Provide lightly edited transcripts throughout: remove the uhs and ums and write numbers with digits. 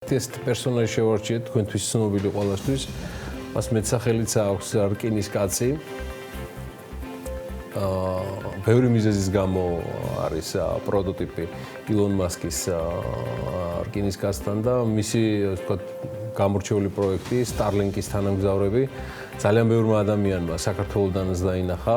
ეს პერსონაჟი შევარჩიეთ თქვენთვის ცნობილი ყველასთვის. მას მეტსახელიც აქვს რკინის კაცი. ბევრი მიზეზის გამო არის პროტოტიპი ილონ მასკის რკინის კაცთან და მისი, ასე ვთქვათ, გამორჩეული პროექტი Starlink-ის თანამგზავრები ძალიან ბევრმა ადამიანმა საქართველოდანაც დაინახა.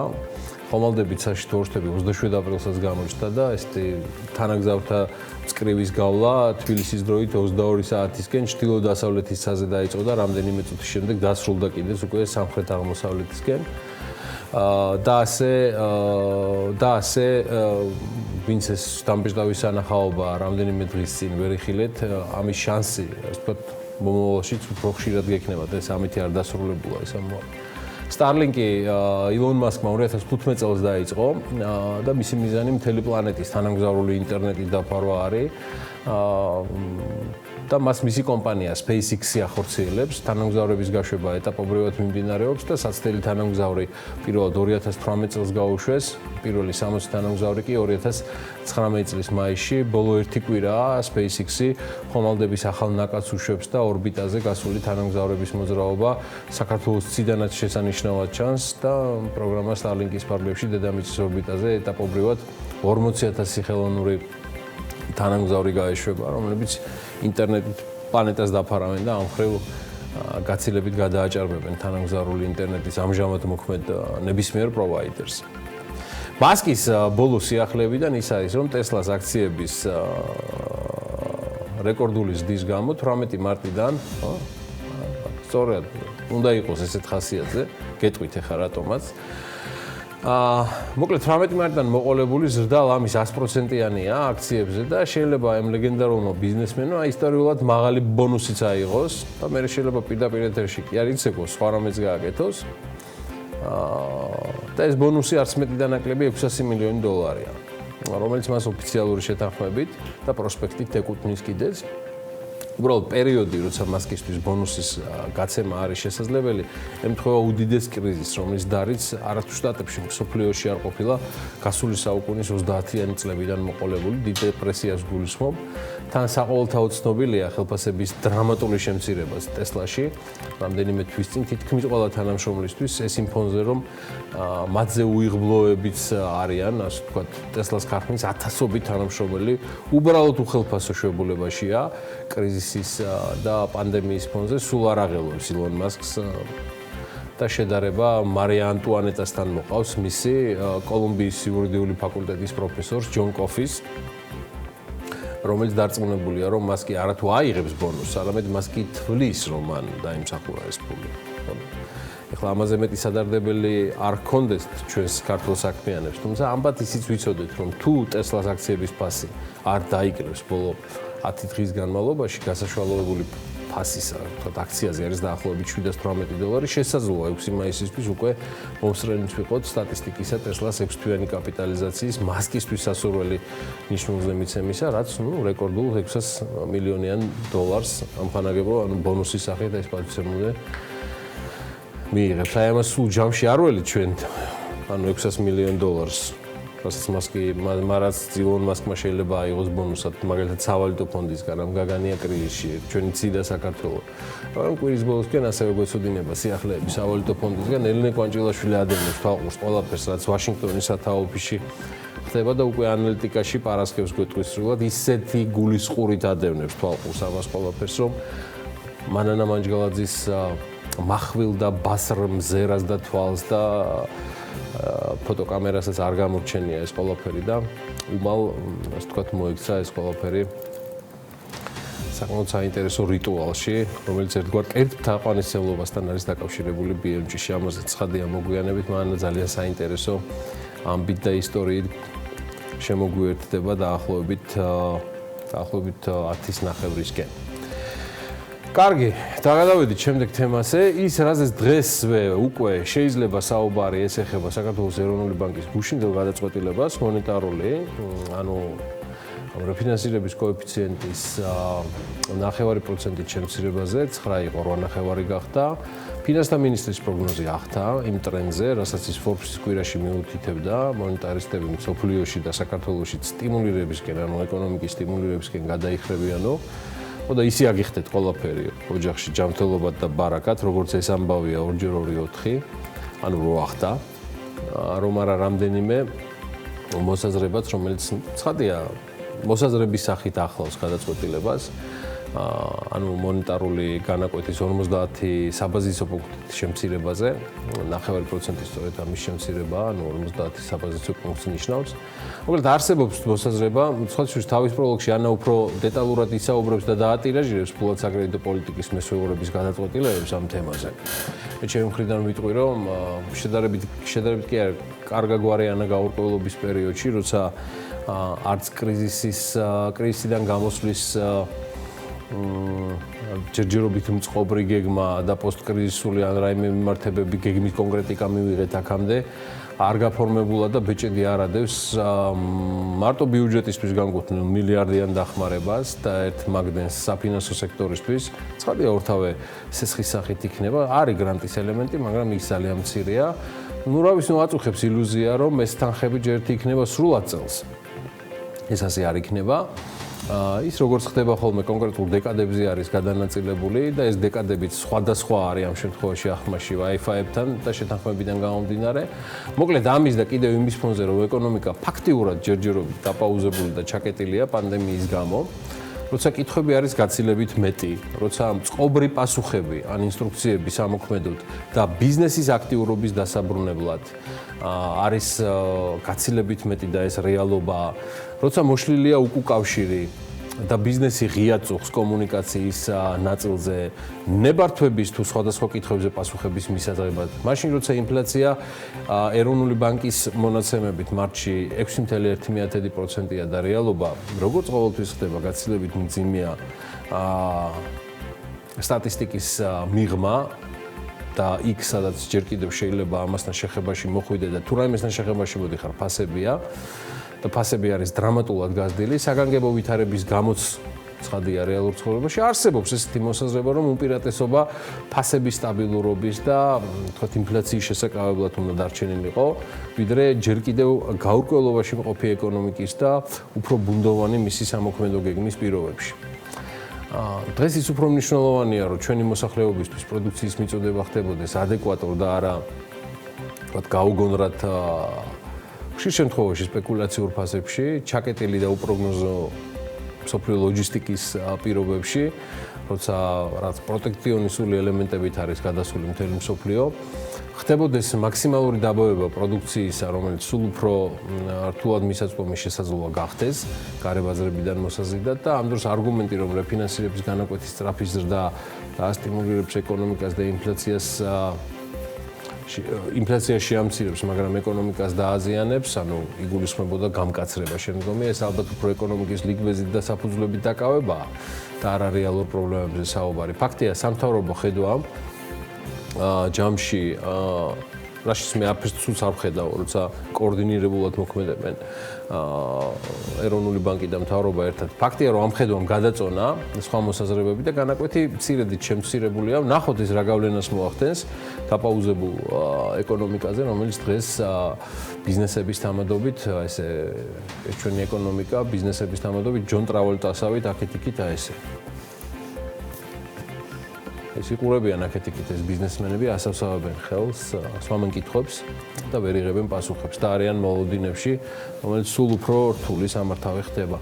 ხომალდებით საშიში ორშტები 27 აპრილსაც გამოჩნდა და ესეთი თანამგზავრთა წკრივის გავლა თბილისის დროით 22 საათისკენ ჩრდილო-დასავლეთის საზზე დაიწყო და რამდენიმე წუთის შემდეგ დასრულდა კიდეც უკვე სამხრეთ-აღმოსავლეთისკენ. და ასე ვინც ეს დამბეჭდავის სანახაობა რამდენიმე დღის წინ ვერ იხილეთ, ამის შანსი, ასე ვთქვათ, მომავალშიც უფრო ხშირად გექნებათ, ეს ამით არ დასრულებულა ეს ამბავი. Starlink-ი ილონ მასკმა 2015 წელს დაიწყო და მისი მიზანი მთელი პლანეტის თანამგზავრული ინტერნეტის დაფარვა არის. და მას მისი კომპანია SpaceX-ი ახორციელებს, თანამგზავრების გაშვება ეტაპობრივად მიმდინარეობს და საცდელი თანამგზავრი პირველად 2018 წელს გაუშვეს, პირველი 60 თანამგზავრი კი 2019 წლის მაისში, ბოლო ერთი კვირაა SpaceX-ი ხომალდების ახალ ნაკადს უშვებს და ორბიტაზე გასული თანამგზავრების მოძრაობა საქართველოს ციდანაც შესანიშნავად ჩანს და პროგრამა Starlink-ის ფარგლებში დედამიწის ორბიტაზე ეტაპობრივად 40,000 ხელოვნური თანამგზავრი გაეშვება, რომლებიც ინტერნეტით პლანეტას დაფარავენ და ამ მხრივ გაცილებით გადააჭარბებენ თანამგზავრული ინტერნეტის ამჟამად მოქმედ ნებისმიერ პროვაიდერს. მასკის ბოლო სიახლეებიდან ის არის, რომ Tesla-ს აქციების რეკორდული ზრდის გამო 18 მარტიდან, სწორედ უნდა იყოს ესეთ ხასიათზე, გეტყვით ახლა რატომაც. მოკლედ 18 მარტიდან მოყოლებული ზრდა ლამის 100%-იანია აქციებზე და შეიძლება ამ ლეგენდარულმა ბიზნესმენმა ისტორიულად მაღალი ბონუსიც აიღოს და მე შეიძლება პირდაპირ ეთერში კი არ იცეკოს, სხვა რამეც გააკეთოს. და ეს ბონუსი არც მეტი და ნაკლები $600 მილიონი, რომელიც მას ოფიციალური შეთანხმებით და პროსპექტით ეკუთვნის კიდეც. უბრალოდ პერიოდი, როცა მასკისთვის ბონუსის გაცემა არის შესაძლებელი, ემთხვევა უდიდეს კრიზისს, რომლის დარიც არათუ შტატებში, მსოფლიოში არ ყოფილა გასული საუკუნის 30-იანი წლებიდან მოყოლებული დიდ დეპრესიას გულისხმობ. თან საყოველთაოდ ცნობილია ხელფასების დრამატული შემცირებაც Tesla-ში. რამდენიმე თვის წინ თითქმის ყველა თანამშრომლისთვის ეს იმ ფონზე, რომ მათზე უიღბლოებიც არიან, ასე ვთქვათ, Tesla-ს ქარხნის ათასობით თანამშრომელი უბრალოდ უხელფასო შეებულებაშია კრიზისის და პანდემიის ფონზე, სულ არ აღელვებს ილონ მასკს და შედარება მარია ანტუანეტასთან მოყავს მისი კოლუმბიის იურიდიული ფაკულტეტის პროფესორს ჯონ კოფის, რომელიც დარწმუნებულია, რომ მასკი არათუ აიღებს ბონუსს, არამედ მასკი თვლის, რომ მან დაიმსახურა ეს ფული. ეხლა ამაზე მეტი სადარდებელი არ გქონდეს ჩვენს ქართულ საქმიანებს, თუმცა ამბათ ისიც ვიცოდეთ, რომ თუ Tesla-ს აქციების ფასი არ დაიკრებს ბოლო 10 დღის განმავლობაში, გასაშვალოებული ფასის, ვთქვათ, აქციაზე არის დაახლოებით $718, შესაძლოა 6 მაისისთვის უკვე მომსწრენიც ვიყოთ სტატისტიკისა Tesla-ს 6 თვიანი კაპიტალიზაციის მასკისთვის სასურველი ნიშნულზე მიცემისა, რაც რეკორდულ $600 მილიონიან ამხანაგებო, ბონუსის სახით ეს პატივცემულზე მიიღებს. აი ამას სულ ჯამში არ ველით ჩვენ, $600 მილიონ. რასაც მარაც ილონ მასკმა შეიძლება აიღოს ბონუსად, მაგალითად სავალუტო ფონდისგან, ამ გაგანია კრიზისში, ჩვენი ციდა საქართველო. მაგრამ კვირის ბოლოსკენ ასევე გვეცოდინება სიახლეები სავალუტო ფონდისგან, ელენე კვანჭილაშვილი ადევნებს თვალყურს ყველაფერს, რაც ვაშინგტონის სათავო ოფისში ხდება და უკვე ანალიტიკაში პარასკევს გვეტყვის სრულად, ისეთი გულისყურით ადევნებს თვალყურს ამას ყველაფერს, რომ მანანა მანჯგალაძის מחვილ და ბასრ მზერას და თვალს და ფოტოკამერასაც არ გამორჩენია ეს ყველაფერი და უმალ, ასე ვთქვათ, მოექცა ეს ყველაფერი საკმაოდ საინტერესო რიტუალში, რომელიც ერთგვარ კეთილთაყვანისმცემლობასთან არის დაკავშირებული BMG-ში. ამაზე ცხადია მოგვიანებით, მაგრამ ძალიან საინტერესო ამბით და ისტორიით შემოგვიერთდება დაახლოებით 10-ის ნახევრისკენ. კარგი, დაგადავედით შემდეგ თემაზე. ის, რაზეც დღესვე უკვე შეიძლება საუბარი, ეს ეხება საქართველოს ეროვნული ბანკის გუშინდელ გადაწყვეტილებას, მონეტარული, ანუ რეფინანსირების კოეფიციენტის 0.5%-ით შემცირებაზე, 9 იყო 8.5 გახდა. ფინანსთა მინისტრის პროგნოზი ახთა იმ ტრენდზე, რასაც ის Forbes-ის კვირაში მიუთითებდა, მონეტარისტები მსოფლიოში და საქართველოში სტიმულირებისკენ, ანუ ეკონომიკის სტიმულირებისკენ გადაიხრებიანო. და ისე აგიხდეთ ყველაფერი ოჯახში ჯანმრთელობად და ბარაკად, როგორც ეს ამბავია 2-2-4, ანუ რო ახდა, რომ არა რამდენიმე მოსაზრებაც, რომელიც ცხადია, მოსაზრების სახით ახლავს გადაწყვეტილებას, ანუ მონეტარული განაკვეთის 50 საბაზისო პუნქტის შემცირებაზე, 9% სწორედ ამის შემცირება, ანუ 50 საბაზისო პუნქტს ნიშნავს. მოკლედ არსებობს მოსაზრება, სხვადასხვა თავის პროლოგში ანა უფრო დეტალურად ისაუბრებს და დაატირაჟირებს ფულად საკრედიტო პოლიტიკის მესვეურების გადაწყვეტილებებს ამ თემაზე. მე ჩემი მხრიდან ვიტყვი, რომ შედარებით კი არ კარგაგვარი ანა გაურკვევლობის პერიოდში, როცა არც კრიზისიდან გამოსვლის ჯერჯერობით მწყობრი გეგმა და პოსტკრიზისული ან რაიმე მიმართებები გეგმის კონკრეტიკა მივიღეთ აქამდე არ გაფორმებულა და ბეჭედი არ ადევს მარტო ბიუჯეტისთვის განკუთვნილ მილიარდიან დახმარებას და ერთ მაგდენს საფინანსო სექტორისთვის. ცხადია, ორთავე სესხის სახით იქნება, არის გრანტის ელემენტი, მაგრამ ის ძალიან მცირეა. აწუხებს ილუზია, რომ ეს თანხები ჯერ ერთი იქნება სრულად წელს. ეს ასე არ იქნება. ის როგორც ხდება ხოლმე კონკრეტულ დეკადებზე არის გადანაწილებული და ეს დეკადებიც სხვადასხვა არის ამ შემთხვევაში ახმაში Wi-Fi-ებთან და შეთანხმებიდან გამომდინარე. მოკლედ ამის და კიდევ იმის ფონზე, რომ ეკონომიკა ფაქტიურად ჯერჯერობით დაპაუზებული და ჩაკეტილია პანდემიის გამო, როცა კითხვები არის გაცილებით მეტი, როცა მწყობრი პასუხები ან ინსტრუქციები სამოქმედოდ და ბიზნესის აქტიურობის დასაბრუნებლად არის გაცილებით მეტი და ეს რეალობა, როცა მოშლილია უკუკავშირი და ბიზნესი ღია წუხს კომუნიკაციის ნაწილზე, ნებართვების თუ სხვადასხვა კითხვებზე პასუხების მისაღებად. მაშინ როცა ინფლაცია ეროვნული ბანკის მონაცემებით მარტში 6.1%-ია და რეალობა, როგორც ყოველთვის ხდება, გაცილებით მძიმეა სტატისტიკის მიღმა და იქ სადაც ჯერ კიდევ შეიძლება ამასთან შეხებაში მოხვიდე და თუ რაიმესთან შეხებაში მოდიხარ, ფასებია. და ფასები არის დრამატულად გაზრდილი, საგანგებო ვითარების გამოც ცხადია რეალურ ცხოვრებაში არსებობს ესეთი მოსაზრება, რომ უპირატესობა ფასების სტაბილურობის და თქვათ ინფლაციის შესაკავებლად უნდა დარჩენილიყო, ვიდრე ჯერ კიდევ გაურკვევლობაში მყოფი ეკონომიკის და უფრო ბუნდოვანი მისი სამოქმედო გეგმის პირობებში. დღეს ის უფრო მნიშვნელოვანია, რომ ჩვენი მოსახლეობისთვის პროდუქციის მიწოდება ხდებოდეს ადეკვატურ და არა თქვათ გაუგონრად ხშირ შემთხვევაში სპეკულაციურ ფაზებში, ჩაკეტილი და უპროგნოზო მსოფლიო ლოჯისტიკის პირობებში, როცა რაც პროტექციონისტული ელემენტებით არის გადასული მთელი მსოფლიო, ხდებოდეს მაქსიმალური დაბავება პროდუქციისა, რომელიც სულ უფრო რთულად მისაწვდომი შესაძლოა გახდეს გარებაზრებიდან მოსაზიდად და ამ დროს არგუმენტი, რომ რეფინანსირების განაკვეთის სწრაფი ზრდა დაასტიმულირებს ეკონომიკას და ინფლაცია შეამცირებს, მაგრამ ეკონომიკას დააზიანებს, ანუ იგულისხმებოდა გამკაცრება შემდგომი, ეს ალბათ უფრო ეკონომიკის ლიკბეზით და საფუძვლებით დაკავებაა და არა რეალურ პრობლემებზე საუბარი. ფაქტია, სამთავრობო ხედვა ჯამში რაშიც მე აფერს სულს არ ვხედავ, როცა კოორდინირებულად მოქმედებენ ეროვნული ბანკი და მთავრობა ერთად. ფაქტია, რომ ამ ხედვამ გადაწონა სხვა მოსაზრებები და განაკვეთი მცირედით შემცირებულია. ვნახოთ ეს რა გავლენას მოახდენს დაპაუზებულ ეკონომიკაზე, რომელიც დღეს ბიზნესების თამადობით, ესე ეს ჩვენი ეკონომიკა ბიზნესების თამადობით ჯონ ტრავალტასავით აქეთ-იქით აესე. ეს იყურებიან აქეთ-იქით ეს ბიზნესმენები, ასავსავებენ ხელს, სხვამან კითხვებს და ვერ იღებენ პასუხებს და არიან მოლოდინებში, რომელიც სულ უფრო რთული სამართავი ხდება.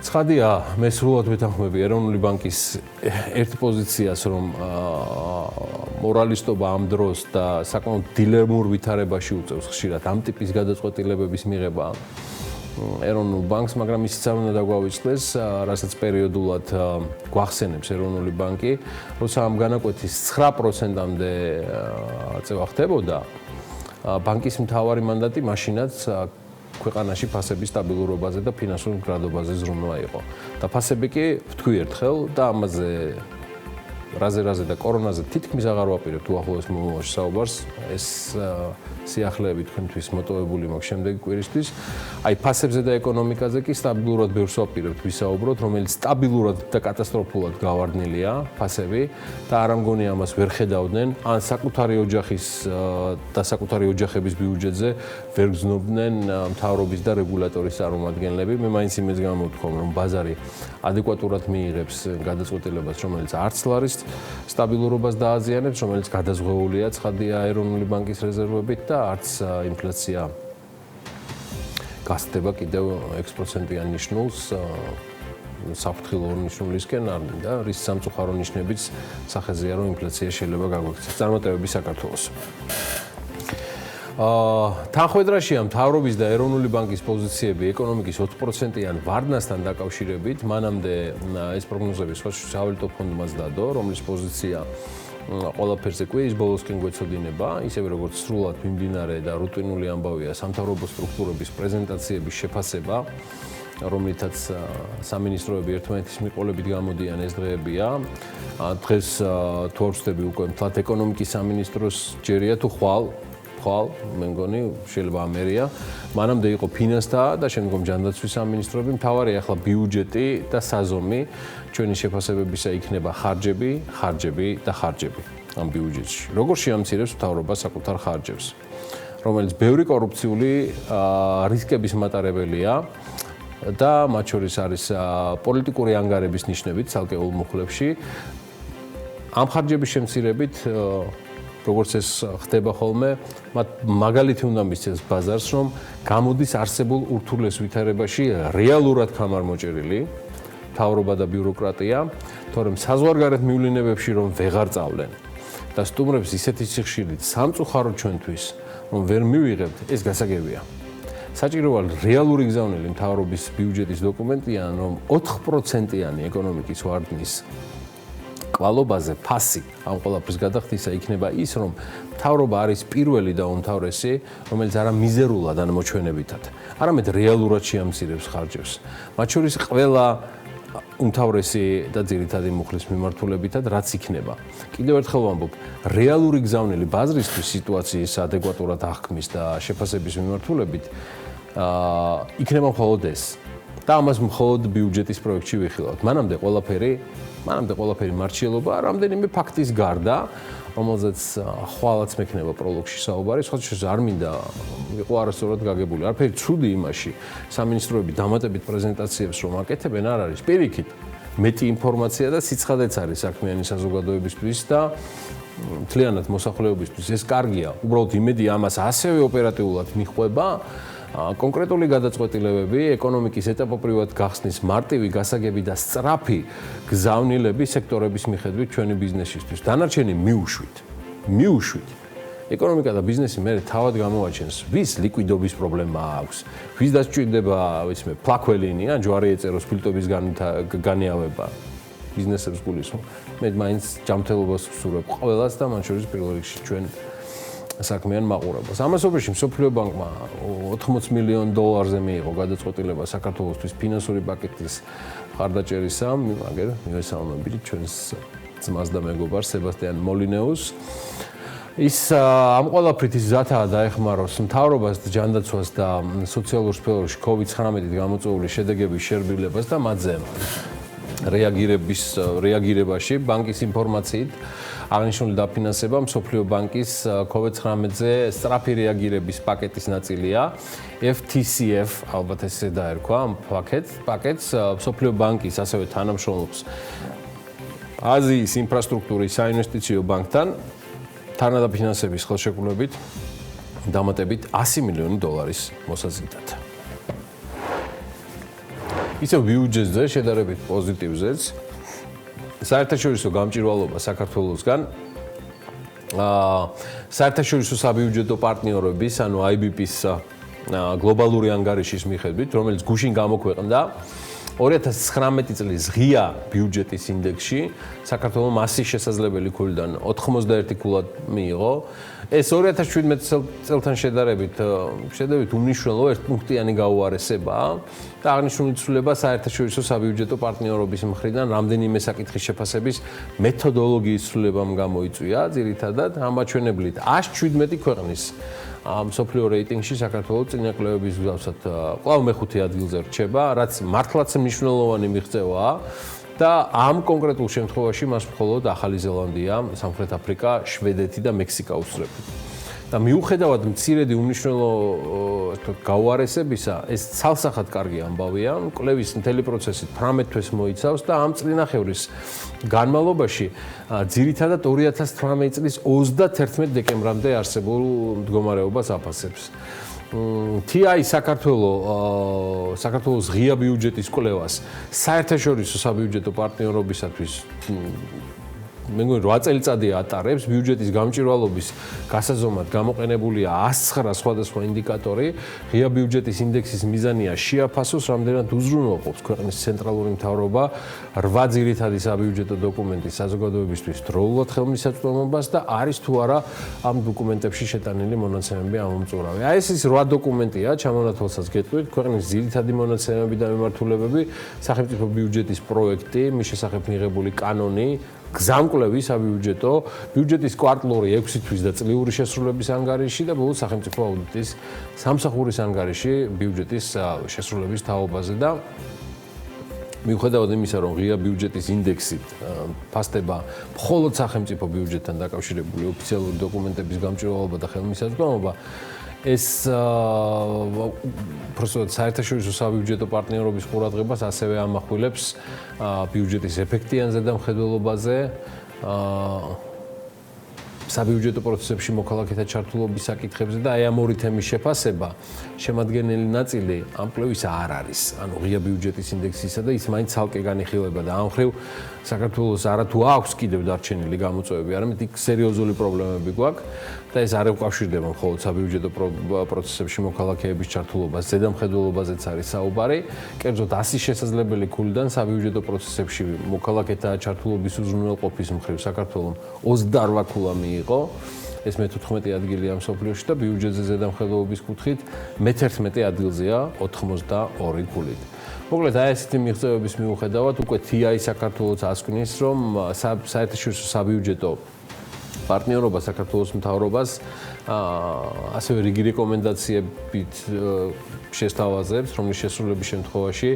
ცხადია, მე სრულად ვეთანხმები ეროვნული ბანკის ერთ პოზიციას, რომ მორალისტობა ამ დროს და საკმაოდ დილემურ ვითარებაში უწევს ხშირად ამ ტიპის გადაწყვეტილებების მიღება ეროვნულ ბანკს, მაგრამ ისიც არ უნდა დაგვავიწყდეს, რასაც პერიოდულად გვახსენებს ეროვნული ბანკი, როცა ამ განაკვეთის 9%-მდე წევა ხდებოდა, ბანკის მთავარი მანდატი მაშინაც ქვეყანაში ფასების სტაბილურობაზე და ფინანსურ მდგრადობაზე ზრუნვა იყო. და ფასები კი ვთქვი ერთხელ და ამაზე რაზე და კორონაზე თითქმის აღარ ვაპირებ თუ ახლოს მომავალში საუბარს, ეს სიახლეები თქვენთვის მოტოვებული მაქვს შემდეგი კვირისთვის. აი ფასებზე და ეკონომიკაზე კი სტაბილურად ბევრს ვაპირებთ ვისაუბროთ, რომელიც სტაბილურად და კატასტროფულად გავარდნილია ფასები და არ ამგონი ამას ვერ ხედავდნენ, ან საკუთარი ოჯახის და საკუთარი ოჯახების ბიუჯეტზე ვერ გზნობდნენ მთავრობის და რეგულატორის წარმომადგენლები. მე მაინც იმას გამოვთქვამ, რომ ბაზარი ადეკვატურად მიიღებს გადაწყვეტილებას, რომელიც არც ლარის სტაბილურობას დააზიანებს, რომელიც გადაზღვეულია ცხადია ეროვნული ბანკის რეზერვებით და არც ინფლაცია გასდება კიდევ 6%-იან ნიშნულს საფრთხილო ნიშნულისკენ და რის სამწუხარო ნიშნებიც სახეზეა, რომ ინფლაცია შეიძლება გაგვექცეს. წარმატებები საქართველოს. თანხმედრაშია მთავრობის და ეროვნული ბანკის პოზიციები ეკონომიკის 4%-იან ვარდნასთან დაკავშირებით, მანამდე ეს პროგნოზები სავალუტო ფონდმაც დადო, რომლის პოზიცია ყველაფერზე კვირის ბოლოსკენ გვეცოდინება, ისევე როგორც სრულად მიმდინარე და რუტინული ამბავია სამთავრობო სტრუქტურების პრეზენტაციების შეფასება, რომლითაც სამინისტროები ერთმანეთის მიყოლებით გამოდიან ეს დღეებია. დღეს თუ არ ვცდები უკვე მთლად ეკონომიკის სამინისტროს ჯერია თუ ხვალ, მე მგონი შეიძლება ამერია. მანამდე იყო ფინანსთა და შემდგომ ჯანდაცვის სამინისტროები, მთავარია ახლა ბიუჯეტი და საზომი. ჩვენი შეფასებებისა იქნება ხარჯები და ხარჯები ამ ბიუჯეტში. როგორ შეამცირებს მთავრობა საკუთარ ხარჯებს, რომელიც ბევრი კორუფციული რისკების მატარებელია და მათ შორის არის პოლიტიკური ანგარების ნიშნებით ცალკეულ მუხლებში. ამ ხარჯების შემცირებით როგორც ეს ხდება ხოლმე, მათ მაგალითი უნდა მისცეს ბაზარს, რომ გამოდის არსებულ ურთულეს ვითარებაში რეალურად გამარმოჭერილი მთავრობა და ბიუროკრატია, თორემ საზღვარგარეთ მივლინებებში რომ ვეღარ წავლენ და სტუმრებს ისეთი სიხშირით სამწუხაროდ ჩვენთვის, რომ ვერ მივიღებთ, ეს გასაგებია. საჭიროა რეალური გზავნილი მთავრობის ბიუჯეტის დოკუმენტია, რომ 4%-იანი ეკონომიკის ვარდნის კვალობაზე ფასი ამ ყველაფრის გადახდისა იქნება ის, რომ მთავრობა არის პირველი და უმთავრესი, რომელიც არა მიზერულად ან მოჩვენებითად, არამედ რეალურად შეამცირებს ხარჯებს. მათ შორის ყველა უმთავრესი და ძირითადი მუხლის მიმართულებითად რაც იქნება. კიდევ ერთხელ ვამბობ, რეალური გზავნილი ბაზრისთვის სიტუაციის ადეკვატურად აღქმის და შეფასების მიმართულებით იქნება მხოლოდ ეს. და ამას მხოლოდ ბიუჯეტის პროექტში ვიხილავთ. მანამდე ყველაფერი მარჩიელობა, რამდენიმე ფაქტის გარდა, რომელზეც ხვალაც მექნება პროლოგში საუბარი, სხვათა არ მინდა იყო არასწორად გაგებული. არაფერი ცუდი იმაში, სამინისტროები დამატებით პრეზენტაციებს რომ აკეთებენ, არ არის. პირიქით, მეტი ინფორმაცია და სიცხადეც არის საქმიანი საზოგადოებისთვის და მთლიანად მოსახლეობისთვის ეს კარგია. უბრალოდ იმედი ამას ასევე ოპერატიულად მიხვება. კონკრეტული გადაწყვეტილებები ეკონომიკის ეტაპობრივად გახსნის მარტივი გასაგები და სწრაფი გზავნილები სექტორების მიხედვით ჩვენი ბიზნესისთვის. დანარჩენი მიუშვით. ეკონომიკა და ბიზნესი მე თავად გამოვაჩენს, ვის ლიკვიდობის პრობლემა აქვს, ვის დასჭირდება, ფლაქველინი, ან ჯვარი ეწეროს ფილტვების განიავება. ბიზნესებს გულისხმობ. მე მაინც ჯანმრთელობას ვსურვებ ყველას და მათ შორის პირველ რიგში ჩვენ საქმიან მაყურებელს. ამასობაში მსოფლიო ბანკმა $80 მილიონ მიიღო გადაწყვეტილება საქართველოსთვის ფინანსური პაკეტის მხარდაჭერისა, მაგერ მივესალმებით ჩვენს ძმას და მეგობარს სებასტიან მოლინეუს. ის ამ ყველაფრით ის ზათაა დაეხმაროს მთავრობას, ჯანდაცვას და სოციალურ სფეროში COVID-19-ით გამოწვეული შედეგების შერბილებას და მათზე რეაგირებაში ბანკის ინფორმაციით აღნიშნული დაფინანსება მსოფლიო ბანკის COVID-19-ზე სწრაფი რეაგირების პაკეტის ნაწილია. FTCF ალბათ ესე დაერქვა ამ პაკეტს მსოფლიო ბანკის ასევე თანამშრომლობს აზიის ინფრასტრუქტურის საინვესტიციო ბანკთან თანადაფინანსების ხელშეკრულებით დამატებით $100 მილიონი მოსაზიდად. ისევ ბიუჯეტზე შედარებით პოზიტივზეც საერთაშორისო გამჭირვალობა საქართველოსგან საერთაშორისო საბიუჯეტო პარტნიორების, ანუ IBP-ის გლობალური ანგარიშის მიხედვით, რომელიც გუშინ გამოქვეყნდა 2019 წლის ღია ბიუჯეტის ინდექსში, საქართველოს მასის შესაძლებელი ქულიდან 91 ქულად მიიღო. ეს 2017 წელთან შედარებით უმნიშვნელო ერთპუნქტიანი გაუარესებაა და აღნიშნული ცვლილება საერთაშორისო საბიუჯეტო პარტნიორობის მხრიდან რამდენიმე საკითხის შეფასების მეთოდოლოგიის ცვლილებამ გამოიწვია, ძირითადად ამაჩვენებლით 117 ქვეყნის მსოფლიო რეიტინგში საქართველოს წინაკლებების მსგავსად კვლავ მეხუთე ადგილზე რჩება, რაც მართლაც მნიშვნელოვანი მიღწევაა და ამ კონკრეტულ შემთხვევაში მას მხოლოდ ახალი ზელანდია, სამხრეთ აფრიკა, შვედეთი და მექსიკა უსწრებთ. და მიუხედავად მცირედი უმნიშვნელო გაუარესებისა, ეს ცალსახად კარგი ამბავია. კვლევის მთელი პროცესი 18 თვეს მოიცავს და ამ წლინახევრის განმავლობაში ძირითადად 2018 წლის 31 დეკემბრამდე არსებულ მდგომარეობას აფასებს. TI საქართველოს ღია ბიუჯეტის კვლევას საერთაშორისო საბიუჯეტო პარტნიორობისათვის მე მგონი 8 წელიწადი ატარებს ბიუჯეტის გამჭვირვალობის გასაზომად გამოყენებულია 109 სხვადასხვა ინდიკატორი. ღია ბიუჯეტის ინდექსის მიზანია შეაფასოს, რამდენად უზრუნველყოფს ქვეყნის ცენტრალური მთავრობა 8 ძირითადი საბიუჯეტო დოკუმენტის საზოგადოებისთვის დროულად ხელმისაწვდომობას და არის თუ არა ამ დოკუმენტებში შეტანილი მონაცემები ამომწურავი. ეს ის 8 დოკუმენტია, ჩამონათვალსაც გეტყვით, ქვეყნის ძირითადი მონაცემები და მიმართულებები, სახელმწიფო ბიუჯეტის პროექტი, მის შესახებ მიღებული კანონი, გზამკვლევი საბიუჯეტო, ბიუჯეტის კვარტლური 6 თვის და წლიური შესრულების ანგარიში და ბოლოს სახელმწიფო აუდიტის სამსახურის ანგარიში ბიუჯეტის შესრულების თაობაზე და მიუხედავად იმისა, რომ ღია ბიუჯეტის ინდექსით ფასდება მხოლოდ სახელმწიფო ბიუჯეტთან დაკავშირებული ოფიციალური დოკუმენტების გამჭვირვალობა და ხელმისაწვდომობა, ეს პროსტოდ საერთაშორისო საბიუჯეტო პარტნიორობის ყურადღებას ასევე ამახვილებს ბიუჯეტის ეფექტიან ზედამხედველობაზე, საბიუჯეტო პროცესებში მოქალაქეთა ჩართულობის საკითხებზე და აი ამ ორი თემის შეფასება შემადგენელი ნაწილი ამ კვლევის არ არის. ანუ ღია ბიუჯეტის ინდექსისა და ის მაინც ცალკე განიხილება და ამ ხრივ საქართველოს არათუ აქვს კიდევ დარჩენილი გამოწვევები, არამედ იქ სერიოზული პრობლემები გვაქვს და ეს არ უკავშირდება მხოლოდ საბიუჯეტო პროცესებში მოქალაქეების ჩართულობას, ზედამხედველობაზეც არის საუბარი. კერძოდ 100 შესაძლებელი ქულიდან საბიუჯეტო პროცესებში მოქალაქეთა ჩართულობის უზრუნველყოფის მხრივ საქართველოს 28 ქულა მიიღო. ეს მე-14 ადგილია მსოფლიოში და ბიუჯეტზე ზედამხედველობის კუთხით მე-11 ადგილზეა 82 ქულით. მოკლედ, აი ესეთი მიღწევების მიუხედავად, უკვე TI საქართველოს ასკვნის, რომ საერთაშორისო საბიუჯეტო პარტნიორობა საქართველოს მთავრობას ასევე რიგი რეკომენდაციებით შესთავაზებს, რომლის შესრულების შემთხვევაში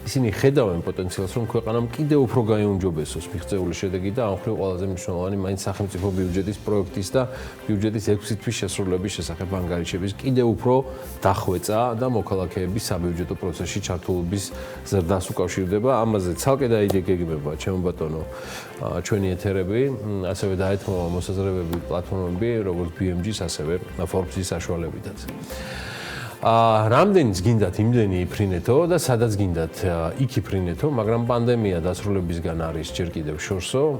ისინი ხედავენ პოტენციალს, რომ ქვეყანამ კიდევ უფრო გაიუმჯობესოს მიღწეული შედეგი და ამ მხრივ ყველაზე მნიშვნელოვანი მაინც სახელმწიფო ბიუჯეტის პროექტის და ბიუჯეტის 6 თვის შესრულების შესახებ ანგარიშების კიდევ უფრო დახვეწა და მოქალაქეების საბიუჯეტო პროცესში ჩართულობის ზრდას უკავშირდება. ამაზე ცალკე დაიგეგმება, ჩემო ბატონო, ჩვენი ეთერები, ასევე დაეთმობა მოსაზრებები პლატფორმები, როგორც BMG-ს, ასევე Forbes-ის საშუალებითაც. რამდენიც გინდათ იმდენი იფრინეთო და სადაც გინდათ იქ იფრინეთო, მაგრამ პანდემია დასრულებისგან არის ჯერ კიდევ შორსო.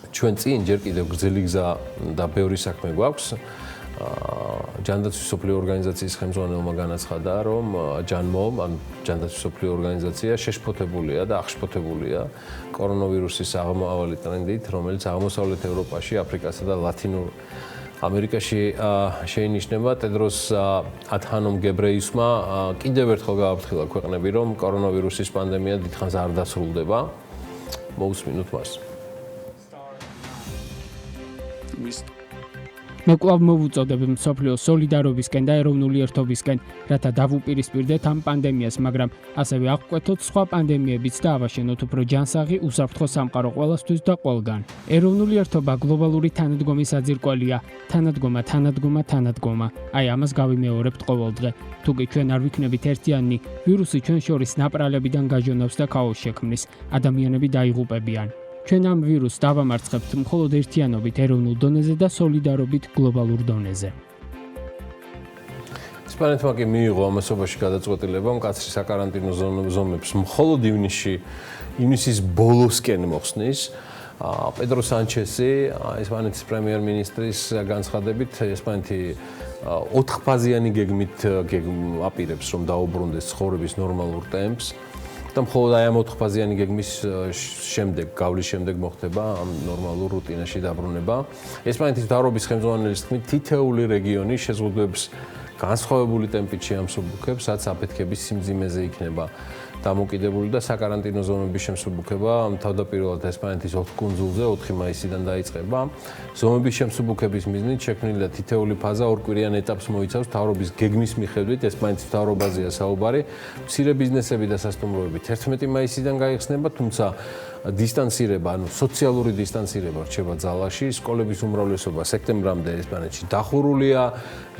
ჩვენ წინ ჯერ კიდევ გრძელი გზა და ბევრი საქმე გვაქვს. ჯანდაცვის მსოფლიო ორგანიზაციის ხელმძღვანელმა განაცხადა, რომ ჯანმომ, ან ჯანდაცვის მსოფლიო ორგანიზაცია შეშფოთებულია და აღშფოთებულია კორონავირუსის აღმავალი ტრენდით, რომელიც აღმოსავლეთ ევროპაში, აფრიკასა და ლათინურ ამერიკაში შეინიშნება. ტედროს ადჰანომ გებრეიუსმა კიდევ ერთხელ გააფრთხილა ქვეყნები, რომ კორონავირუსის პანდემია დიდხანს არ დასრულდება. მოусმინოთ მას. მე კვლავ მოვუწოდებ მსოფლიო სოლიდარობისკენ და ეროვნული ერთობისკენ, რათა დავუპირისპირდეთ ამ პანდემიას, მაგრამ ასევე აღკვეთოთ სხვა პანდემიებიც და ავაშენოთ უფრო ჯანსაღი უსაფრთხო სამყარო ყველასთვის და ყველგან. ეროვნული ერთობა გლობალური თანადგომის საძირკველია. თანადგომა. აი ამას გავიმეორებთ ყოველდღე. თუკი ჩვენ არ ვიქნებით ერთიანი, ვირუსი ჩვენ შორის ნაპრალებიდან გაჟონავს და ქაოსს შექმნის. ადამიანები დაიღუპებიან. ჩვენ ამ ვირუსს დავამარცხებთ მხოლოდ ერთიანობით ეროვნულ დონეზე და სოლიდარობით გლობალურ დონეზე. ესპანეთმა კი მიიღო ამასობაში გადაწყვეტილება მკაცრი საკარანტინო ზომებს მხოლოდ ივნისის ბოლოსკენ მოხსნის. პედრო სანჩესი, ესპანეთის პრემიერ-მინისტრის განცხადებით, ესპანეთი 4 ფაზიანი გეგმით აპირებს, რომ დაუბრუნდეს ცხოვრების ნორმალურ ტემპს. და მხოლოდ აი ამ 4 ფაზიანი გეგმის გავლის შემდეგ მოხდება ამ ნორმალურ რუტინაში დაბრუნება. ესპანეთის მთავრობის ხელმძღვანელის თქმით, თითეული რეგიონი შეზღუდვებს განსხვავებული ტემპით შეამსუბუქებს, რაც აფეთქების სიმძიმეზე იქნება დამოკიდებული და საკარანტინო ზონების შემსუბუქება თავდაპირველად ესპანეთის 4 კუნძულზე 4 მაისიდან დაიწყება. ზონების შემსუბუქების მიზნით შექმნილი თითეული ფაზა ორკვირიან ეტაპს მოიცავს. მთავრობის გეგმის მიხედვით ესპანეთის მთავრობაზეა საუბარი. მცირე ბიზნესები და სასტუმროები 11 მაისიდან გაიხსნება, თუმცა დისტანცირება, ანუ სოციალური დისტანცირება რჩება ძალაში. სკოლების უმრავლესობა სექტემბრამდე ესპანეთში დახურულია.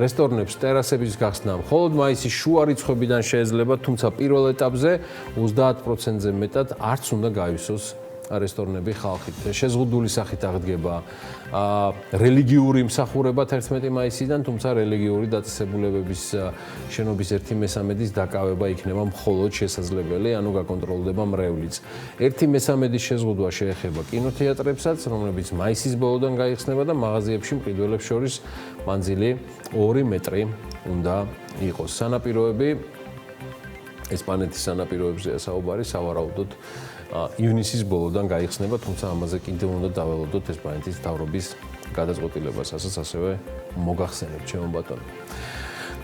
რესტორნებს ტერასების გახსნა მხოლოდ მაისის შუა რიცხვებიდან შეიძლება, თუმცა პირველ ეტაპზე 30%-ზე მეტად არც უნდა გაივსოს რესტორნები ხალხით. შეზღუდული სახით აღდგება რელიგიური მსახურება 11 მაისიდან, თუმცა რელიგიური დაწესებულებების შენობის 1/3-ის დაკავება იქნება მხოლოდ შესაძლებელი, ანუ გაკონტროლდება მრევლიც. 1/3-ის შეზღუდვა შეეხება კინოთეატრებსაც, რომლებიც მაისის ბოლოდან გაიხსნება და მაღაზიებში მყიდველებს შორის მანძილი 2 მეტრი უნდა იყოს. სანაპიროები ესპანეთის სანაპიროებზეა საუბარი, სავარაუდოდ ივნისის ბოლოდან გაიხსნება, თუმცა ამაზე კიდევ უნდა დაველოდოთ ესპანეთის მთავრობის გადაწყვეტილებას, ასევე მოგახსენებთ, ჩემო ბატონო.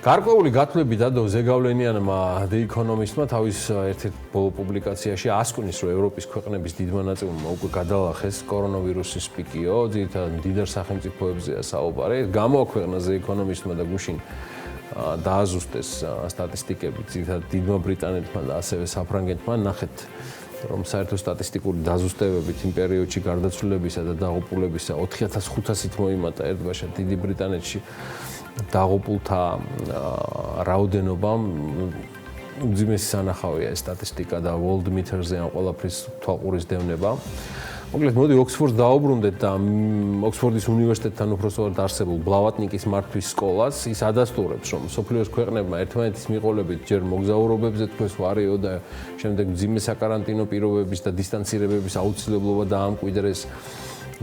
გარკვეული გათვლები დადო ზეგავლენიანმა The Economist-მა თავის ერთ-ერთ ბოლო პუბლიკაციაში ასკვნის, რომ ევროპის ქვეყნების დიდმა ნაწილმა უკვე გადალახეს კორონავირუსის პიკიო, ძირითადად მდიდარ სახელმწიფოებზეა საუბარი. გამოაქვეყნა The Economist-მა და გუშინ დააზუსტეს სტატისტიკები ძირითადად დიდმა ბრიტანეთმა და ასევე საფრანგეთმა. ნახეთ, რომ საერთო სტატისტიკური დაზუსტებებით იმ პერიოდში გარდაცვლილებისა და დაღუპულებისა 4500-ით მოიმატა ერთბაშად დიდი ბრიტანეთში დაღუპულთა რაოდენობა. უძიმესი სანახავია ეს სტატისტიკა და Worldmeter-ზე ამ ყველაფრის თვალყურის დევნება. მოკლედ, მოდი ოქსფორდს დაუბრუნდეთ და ოქსფორდის უნივერსიტეტთან უпроსტად არსებულ ბლავატნიკის მართვის სკოლას. ის ადასტურებს, რომ მსოფლიოს ქვეყნებმა ერთმანეთის მიყოლებით ჯერ მოგზაურობებზე თქვეს ვარიო და შემდეგ მძიმე საკარანტინო პირობების და დისტანცირებების აუცილებლობა დაამკვიდრეს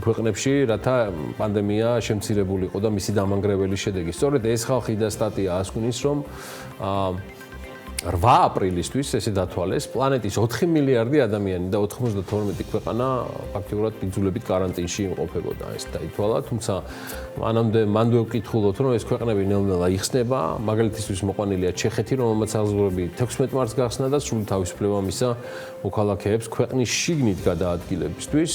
ქვეყნებში, რათა პანდემია შემცირებულიყო და მისი დამანგრეველი შედეგი. სწორედ ეს ხალხი და სტატია ასკვნის, რომ 8 აპრილისთვის ესე დათვალეს პლანეტის 4 მილიარდი ადამიანი და 92 ქვეყანა ფაქტიურად იძულებით კარანტინში იმყოფებოდა. ეს დაითვალა, თუმცა მანვე ვკითხულობთ, რომ ეს ქვეყნები ნელ-ნელა იხსნება. მაგალითისთვის მოყვანილია ჩეხეთი, რომელმაც აღზრდები 16 მარტს გახსნა და სრული თავისუფლება მისცა მოქალაქეებს ქვეყნის შიგნით გადაადგილებისთვის.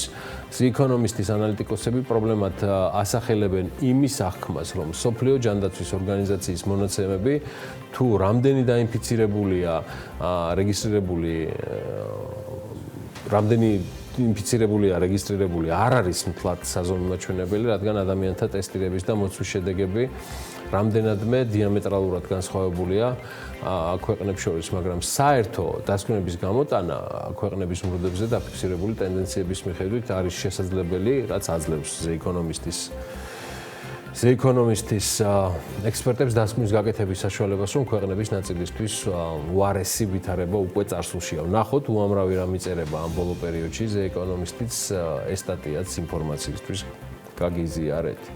The Economist-ის ანალიტიკოსები პრობლემად ასახელებენ იმის აღქმას, რომ მსოფლიო ჯანდაცვის ორგანიზაციის მონაცემები თუ რამდენი დაინფიცირებულია რეგისტრირებული არ არის მთლად საზომიმაჩვენებელი, რადგან ადამიანთა ტესტირების და მოცვის შედეგები რამდენადმე დიამეტრალურად განსხვავებულია ქვეყნებს შორის, მაგრამ საერთო დასკვნების გამოტანა ქვეყნების მრუდებზე დაფიქსირებული ტენდენციების მიხედვით არის შესაძლებელი, რაც აძლევს The Economist-ის ექსპერტებს დასკვნის გაკეთების საშუალებას, რომ ქვეყნების ნაწილისთვის უარესი ვითარება უკვე წარსულშია. ვნახოთ, უამრავი რამ იწერება ამ ბოლო პერიოდში The Economist-ის ეს სტატიაც ინფორმაციისთვის გაგიზიარეთ.